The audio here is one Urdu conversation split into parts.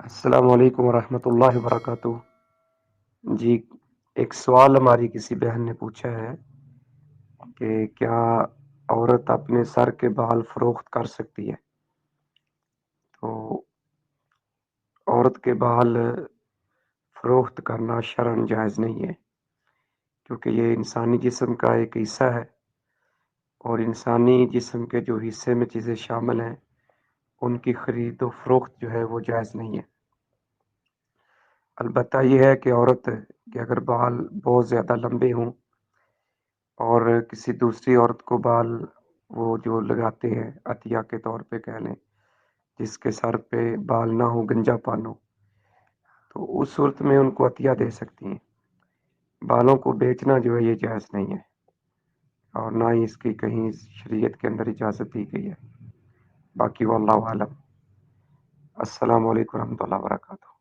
السلام علیکم ورحمۃ اللہ وبرکاتہ۔ جی، ایک سوال ہماری کسی بہن نے پوچھا ہے کہ کیا عورت اپنے سر کے بال فروخت کر سکتی ہے؟ تو عورت کے بال فروخت کرنا شرعاً جائز نہیں ہے، کیونکہ یہ انسانی جسم کا ایک حصہ ہے، اور انسانی جسم کے جو حصے میں چیزیں شامل ہیں ان کی خرید و فروخت جو ہے وہ جائز نہیں ہے۔ البتہ یہ ہے کہ عورت کے اگر بال بہت زیادہ لمبے ہوں اور کسی دوسری عورت کو بال وہ جو لگاتے ہیں عطیہ کے طور پہ کہہ لیں، جس کے سر پہ بال نہ ہو، گنجا پان ہو، تو اس صورت میں ان کو عطیہ دے سکتی ہیں۔ بالوں کو بیچنا جو ہے یہ جائز نہیں ہے، اور نہ ہی اس کی کہیں شریعت کے اندر اجازت دی گئی ہے۔ باقی واللہ عالم۔ السلام علیکم ورحمۃ اللہ وبرکاتہ۔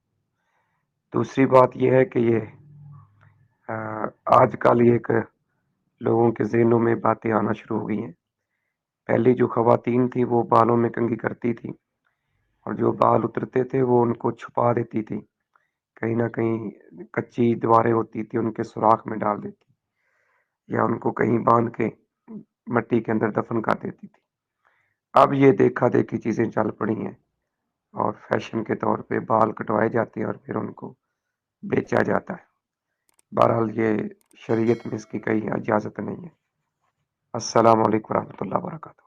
دوسری بات یہ ہے کہ یہ آج کل ایک لوگوں کے ذہنوں میں باتیں آنا شروع ہو گئی ہیں۔ پہلی جو خواتین تھی وہ بالوں میں کنگھی کرتی تھی، اور جو بال اترتے تھے وہ ان کو چھپا دیتی تھی، کہیں نہ کہیں کچی دیواریں ہوتی تھی ان کے سوراخ میں ڈال دیتی، یا ان کو کہیں باندھ کے مٹی کے اندر دفن کر دیتی تھی۔ اب یہ دیکھا دیکھی چیزیں چل پڑی ہیں، اور فیشن کے طور پہ بال کٹوائے جاتے ہیں اور پھر ان کو بیچا جاتا ہے۔ بہرحال یہ شریعت میں اس کی کوئی اجازت نہیں ہے۔ السلام علیکم ورحمۃ اللہ وبرکاتہ۔